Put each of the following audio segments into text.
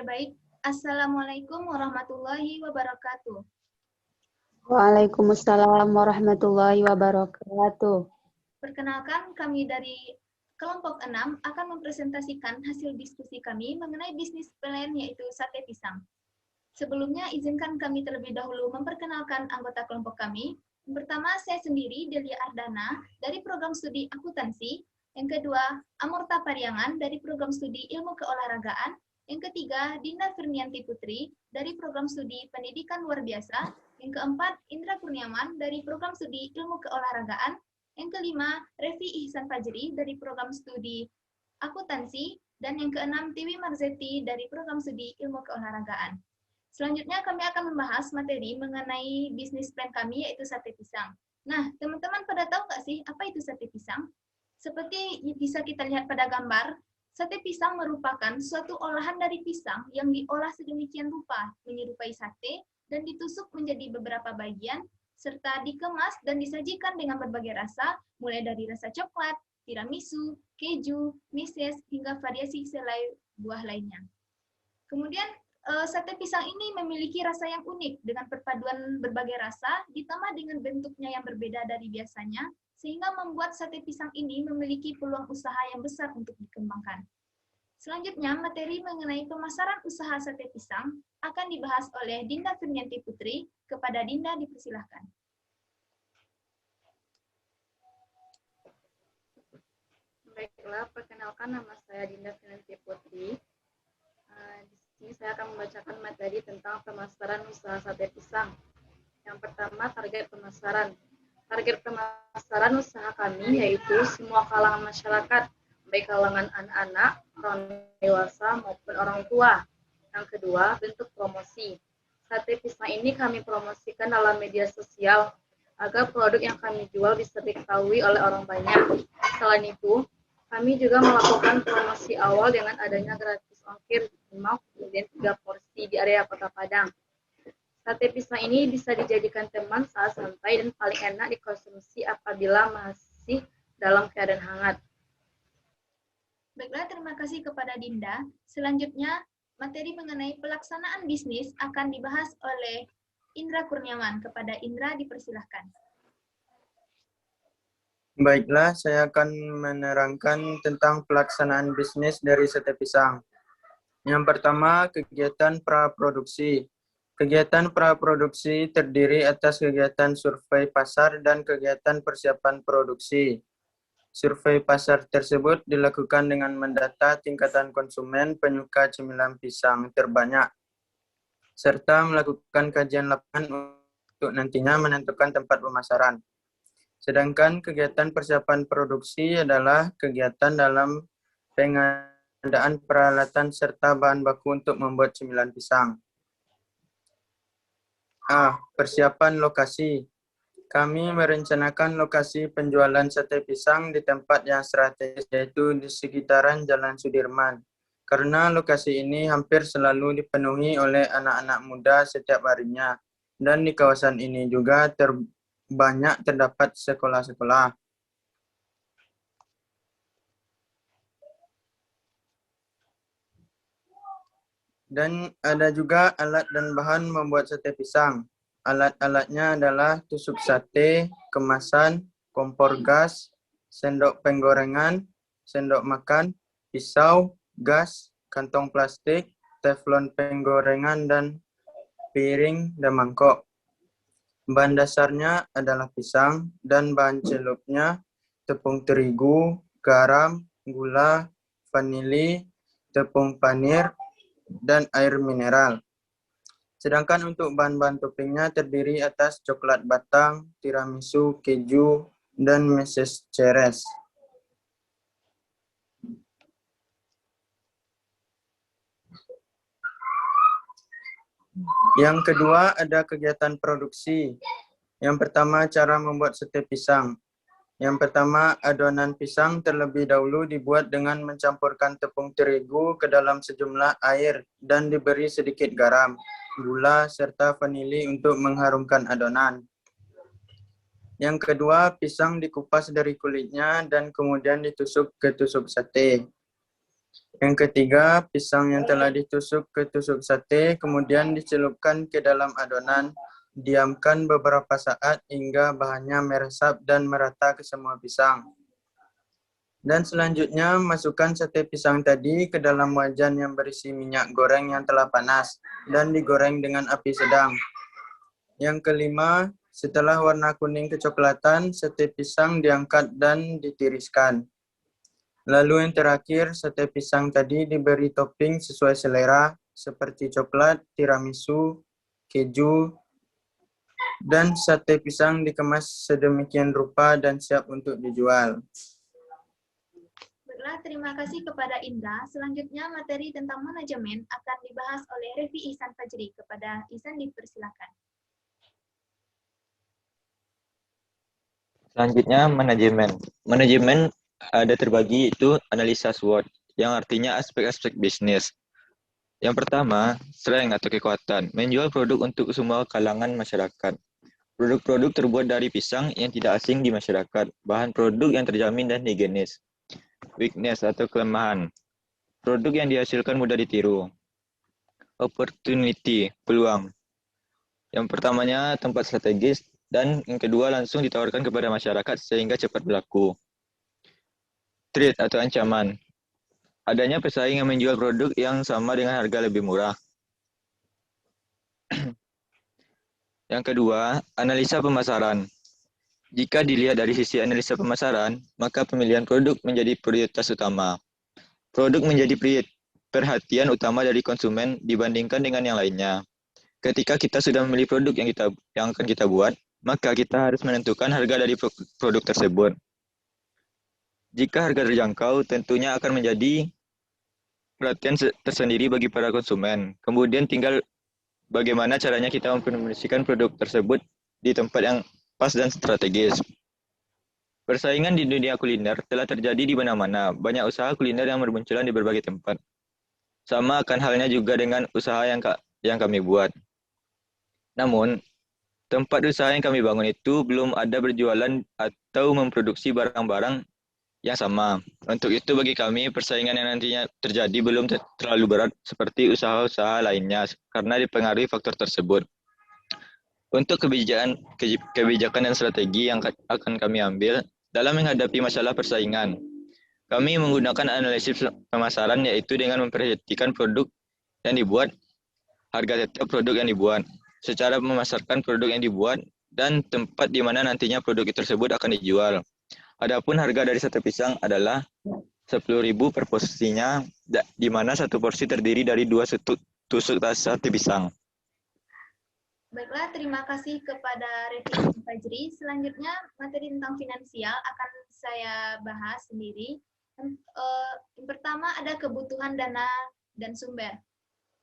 baik. Assalamualaikum warahmatullahi wabarakatuh. Waalaikumsalam warahmatullahi wabarakatuh. Perkenalkan, kami dari kelompok 6 akan mempresentasikan hasil diskusi kami mengenai bisnis plan yaitu sate pisang. Sebelumnya, izinkan kami terlebih dahulu memperkenalkan anggota kelompok kami. Yang pertama, saya sendiri, Delia Ardana, dari program studi akuntansi. Yang kedua, Amurta Pariangan, dari program studi ilmu keolahragaan. Yang ketiga, Dinda Firnianti Putri, dari program studi pendidikan luar biasa. Yang keempat, Indra Kurniawan, dari program studi ilmu keolahragaan. Yang kelima, Revi Ihsan Fajri, dari program studi akuntansi. Dan yang keenam, Tiwi Marzeti, dari program studi ilmu keolahragaan. Selanjutnya kami akan membahas materi mengenai bisnis plan kami yaitu sate pisang. Nah, teman-teman pada tahu nggak sih apa itu sate pisang? Seperti bisa kita lihat pada gambar, sate pisang merupakan suatu olahan dari pisang yang diolah sedemikian rupa menyerupai sate dan ditusuk menjadi beberapa bagian serta dikemas dan disajikan dengan berbagai rasa, mulai dari rasa coklat, tiramisu, keju, meses, hingga variasi selai buah lainnya. Kemudian sate pisang ini memiliki rasa yang unik dengan perpaduan berbagai rasa ditambah dengan bentuknya yang berbeda dari biasanya sehingga membuat sate pisang ini memiliki peluang usaha yang besar untuk dikembangkan. Selanjutnya, materi mengenai pemasaran usaha sate pisang akan dibahas oleh Dinda Firnianti Putri. Kepada Dinda dipersilahkan. Baiklah, perkenalkan nama saya Dinda Firnianti Putri. Di sini saya akan membacakan materi tentang pemasaran usaha sate pisang. Yang pertama, target pemasaran. Target pemasaran usaha kami yaitu semua kalangan masyarakat, baik kalangan anak-anak, orang dewasa, maupun orang tua. Yang kedua, bentuk promosi. Sate pisang ini kami promosikan dalam media sosial agar produk yang kami jual bisa diketahui oleh orang banyak. Selain itu, kami juga melakukan promosi awal dengan adanya gratis ongkir 5 kemudian 3 porsi di area Kota Padang. Sate pisang ini bisa dijadikan teman saat santai dan paling enak dikonsumsi apabila masih dalam keadaan hangat. Baiklah, terima kasih kepada Dinda. Selanjutnya, materi mengenai pelaksanaan bisnis akan dibahas oleh Indra Kurniawan. Kepada Indra dipersilahkan. Baiklah, saya akan menerangkan tentang pelaksanaan bisnis dari sate pisang. Yang pertama, kegiatan praproduksi. Kegiatan praproduksi terdiri atas kegiatan survei pasar dan kegiatan persiapan produksi. Survei pasar tersebut dilakukan dengan mendata tingkatan konsumen penyuka cemilan pisang terbanyak, serta melakukan kajian lapangan untuk nantinya menentukan tempat pemasaran. Sedangkan kegiatan persiapan produksi adalah kegiatan dalam pengadaan peralatan serta bahan baku untuk membuat cemilan pisang. Persiapan lokasi. Kami merencanakan lokasi penjualan sate pisang di tempat yang strategis, yaitu di sekitaran Jalan Sudirman. Karena lokasi ini hampir selalu dipenuhi oleh anak-anak muda setiap harinya. Dan di kawasan ini juga banyak terdapat sekolah-sekolah. Dan ada juga alat dan bahan membuat sate pisang. Alat-alatnya adalah tusuk sate, kemasan, kompor gas, sendok penggorengan, sendok makan, pisau, gas, kantong plastik, teflon penggorengan, dan piring dan mangkok. Bahan dasarnya adalah pisang dan bahan celupnya tepung terigu, garam, gula, vanili, tepung panir, dan air mineral. Sedangkan untuk bahan-bahan toppingnya terdiri atas coklat batang, tiramisu, keju, dan meses ceres. Yang kedua ada kegiatan produksi. Yang pertama cara membuat sate pisang. Yang pertama, adonan pisang terlebih dahulu dibuat dengan mencampurkan tepung terigu ke dalam sejumlah air dan diberi sedikit garam, gula, serta vanili untuk mengharumkan adonan. Yang kedua, pisang dikupas dari kulitnya dan kemudian ditusuk ke tusuk sate. Yang ketiga, pisang yang telah ditusuk ke tusuk sate, kemudian dicelupkan ke dalam adonan, diamkan beberapa saat hingga bahannya meresap dan merata ke semua pisang. Dan selanjutnya, masukkan sate pisang tadi ke dalam wajan yang berisi minyak goreng yang telah panas dan digoreng dengan api sedang. Yang kelima, setelah warna kuning kecoklatan, sate pisang diangkat dan ditiriskan. Lalu yang terakhir, sate pisang tadi diberi topping sesuai selera, seperti coklat, tiramisu, keju, dan sate pisang dikemas sedemikian rupa dan siap untuk dijual. Baiklah, terima kasih kepada Indra. Selanjutnya materi tentang manajemen akan dibahas oleh Revi Ihsan Fajri. Kepada Ihsan dipersilakan. Selanjutnya manajemen. Manajemen ada terbagi itu analisa SWOT, yang artinya aspek-aspek bisnis. Yang pertama, strength atau kekuatan, menjual produk untuk semua kalangan masyarakat. Produk-produk terbuat dari pisang yang tidak asing di masyarakat, bahan produk yang terjamin dan higienis. Weakness atau kelemahan, produk yang dihasilkan mudah ditiru. Opportunity, peluang. Yang pertamanya tempat strategis, dan yang kedua langsung ditawarkan kepada masyarakat sehingga cepat berlaku. Threat atau ancaman, adanya pesaing yang menjual produk yang sama dengan harga lebih murah. Yang kedua, analisa pemasaran. Jika dilihat dari sisi analisa pemasaran, maka pemilihan produk menjadi prioritas utama. Produk menjadi perhatian utama dari konsumen dibandingkan dengan yang lainnya. Ketika kita sudah memilih produk yang akan kita buat, maka kita harus menentukan harga dari produk tersebut. Jika harga terjangkau, tentunya akan menjadi perhatian tersendiri bagi para konsumen. Kemudian tinggal bagaimana caranya kita mempromosikan produk tersebut di tempat yang pas dan strategis. Persaingan di dunia kuliner telah terjadi di mana-mana. Banyak usaha kuliner yang bermunculan di berbagai tempat. Sama akan halnya juga dengan usaha yang kami buat. Namun, tempat usaha yang kami bangun itu belum ada berjualan atau memproduksi barang-barang yang sama. Untuk itu bagi kami, persaingan yang nantinya terjadi belum terlalu berat seperti usaha-usaha lainnya karena dipengaruhi faktor tersebut. Untuk kebijakan dan strategi yang akan kami ambil dalam menghadapi masalah persaingan, kami menggunakan analisis pemasaran, yaitu dengan memperhatikan produk yang dibuat, harga setiap produk yang dibuat, secara memasarkan produk yang dibuat, dan tempat di mana nantinya produk tersebut akan dijual. Adapun harga dari sate pisang adalah 10.000 per porsinya, di mana satu porsi terdiri dari 2 tusuk sate pisang. Baiklah, terima kasih kepada Revi Ihsan Fajri. Selanjutnya, materi tentang finansial akan saya bahas sendiri. Yang pertama ada kebutuhan dana dan sumber.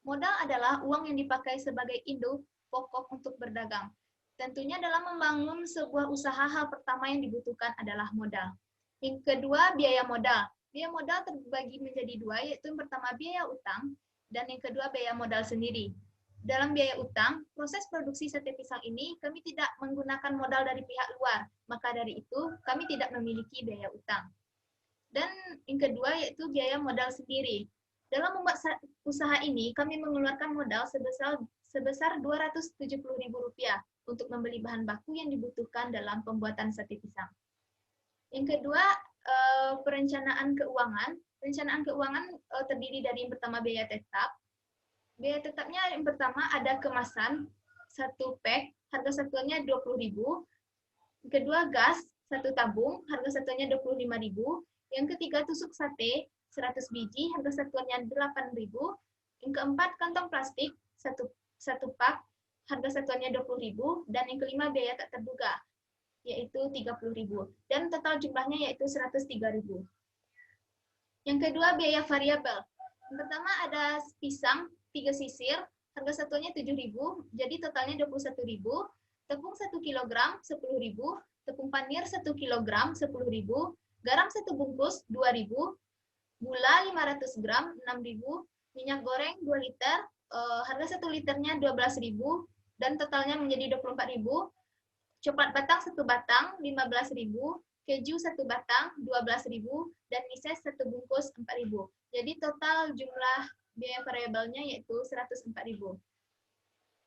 Modal adalah uang yang dipakai sebagai induk pokok untuk berdagang. Tentunya dalam membangun sebuah usaha, hal pertama yang dibutuhkan adalah modal. Yang kedua, biaya modal. Biaya modal terbagi menjadi dua, yaitu yang pertama biaya utang, dan yang kedua biaya modal sendiri. Dalam biaya utang, proses produksi sate pisang ini kami tidak menggunakan modal dari pihak luar, maka dari itu kami tidak memiliki biaya utang. Dan yang kedua yaitu biaya modal sendiri. Dalam membuat usaha ini, kami mengeluarkan modal sebesar Rp270.000 untuk membeli bahan baku yang dibutuhkan dalam pembuatan sate pisang. Yang kedua, perencanaan keuangan. Perencanaan keuangan terdiri dari yang pertama biaya tetap. Biaya tetapnya yang pertama ada kemasan 1 pack, harga satuannya Rp20.000. Yang kedua gas 1 tabung, harga satuannya Rp25.000. Yang ketiga tusuk sate 100 biji, harga satuannya Rp8.000. Yang keempat kantong plastik 1 pak, harga satuannya Rp20.000. Dan yang kelima biaya tak terduga, yaitu Rp30.000. Dan total jumlahnya yaitu Rp103.000. Yang kedua biaya variabel. Yang pertama ada pisang 3 sisir, harga satuannya Rp7.000, jadi totalnya Rp21.000. Tepung 1 kg Rp10.000, tepung panir 1 kg Rp10.000, garam 1 bungkus Rp2.000, gula 500 gram Rp6.000, minyak goreng 2 liter, harga 1 liternya Rp12.000, dan totalnya menjadi Rp24.000. Coklat batang 1 batang Rp15.000, keju 1 batang 12.000, dan mises 1 bungkus 4.000. Jadi total jumlah biaya variabelnya yaitu 104.000.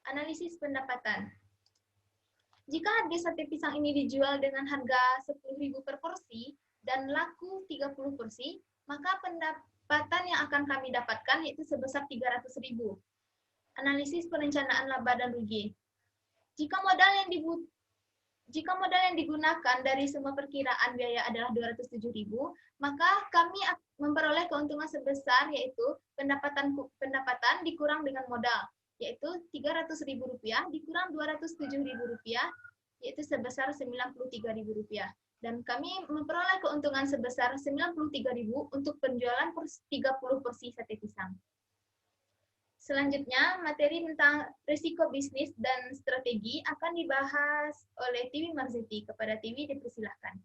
Analisis pendapatan. Jika harga sate pisang ini dijual dengan harga 10.000 per porsi dan laku 30 porsi, maka pendapatan yang akan kami dapatkan yaitu sebesar 300.000. Analisis perencanaan laba dan rugi. Jika modal yang digunakan dari semua perkiraan biaya adalah 207.000, maka kami memperoleh keuntungan sebesar yaitu pendapatan dikurang dengan modal, yaitu Rp300.000 dikurang Rp207.000, yaitu sebesar Rp93.000. Dan kami memperoleh keuntungan sebesar Rp93.000 untuk penjualan 30 porsi sate pisang. Selanjutnya, materi tentang risiko bisnis dan strategi akan dibahas oleh Tiwi Marzeti. Kepada Tiwi, dipersilahkan.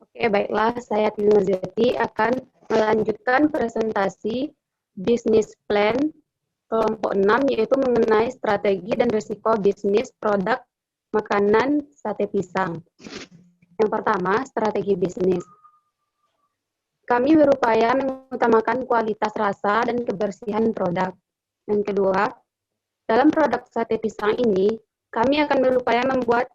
Oke, baiklah. Saya Tiwi Marzeti akan melanjutkan presentasi bisnis plan kelompok 6, yaitu mengenai strategi dan risiko bisnis produk makanan sate pisang. Yang pertama, strategi bisnis. Kami berupaya mengutamakan kualitas rasa dan kebersihan produk. Yang kedua, dalam produk sate pisang ini, kami akan berupaya membuat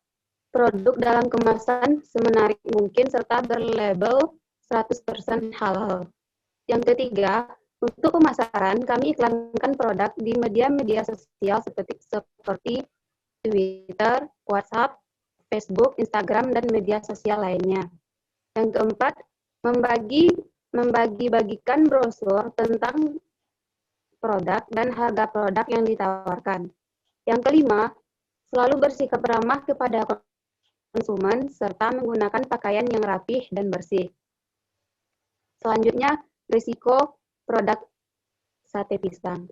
produk dalam kemasan semenarik mungkin serta berlabel 100% halal. Yang ketiga, untuk pemasaran, kami iklankan produk di media-media sosial seperti Twitter, WhatsApp, Facebook, Instagram, dan media sosial lainnya. Yang keempat, membagi-bagikan brosur tentang produk dan harga produk yang ditawarkan. Yang kelima, selalu bersikap ramah kepada konsumen serta menggunakan pakaian yang rapih dan bersih. Selanjutnya, risiko produk sate pisang.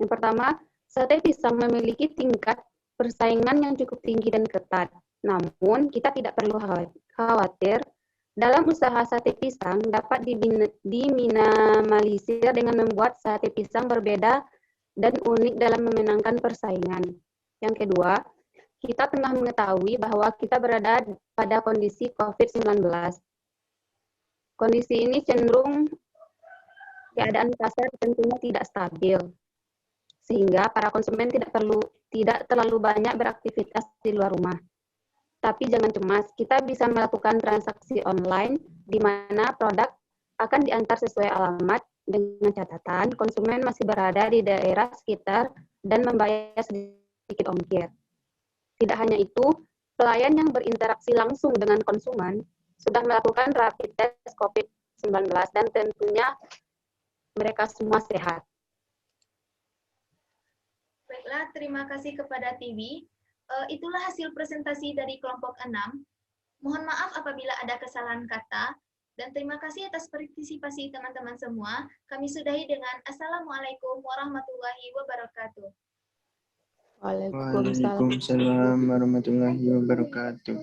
Yang pertama, sate pisang memiliki tingkat persaingan yang cukup tinggi dan ketat. Namun, kita tidak perlu khawatir. Dalam usaha sate pisang dapat diminimalisir dengan membuat sate pisang berbeda dan unik dalam memenangkan persaingan. Yang kedua, kita tengah mengetahui bahwa kita berada pada kondisi COVID-19. Kondisi ini cenderung keadaan pasar tentunya tidak stabil, sehingga para konsumen tidak terlalu banyak beraktivitas di luar rumah. Tapi jangan cemas, kita bisa melakukan transaksi online di mana produk akan diantar sesuai alamat dengan catatan konsumen masih berada di daerah sekitar dan membayar sedikit ongkir. Tidak hanya itu, pelayan yang berinteraksi langsung dengan konsumen sudah melakukan rapid test COVID-19 dan tentunya mereka semua sehat. Baiklah, terima kasih kepada Tiwi. Itulah hasil presentasi dari kelompok 6. Mohon maaf apabila ada kesalahan kata, dan terima kasih atas partisipasi teman-teman semua. Kami sudahi dengan Assalamualaikum warahmatullahi wabarakatuh. Waalaikumsalam warahmatullahi wabarakatuh.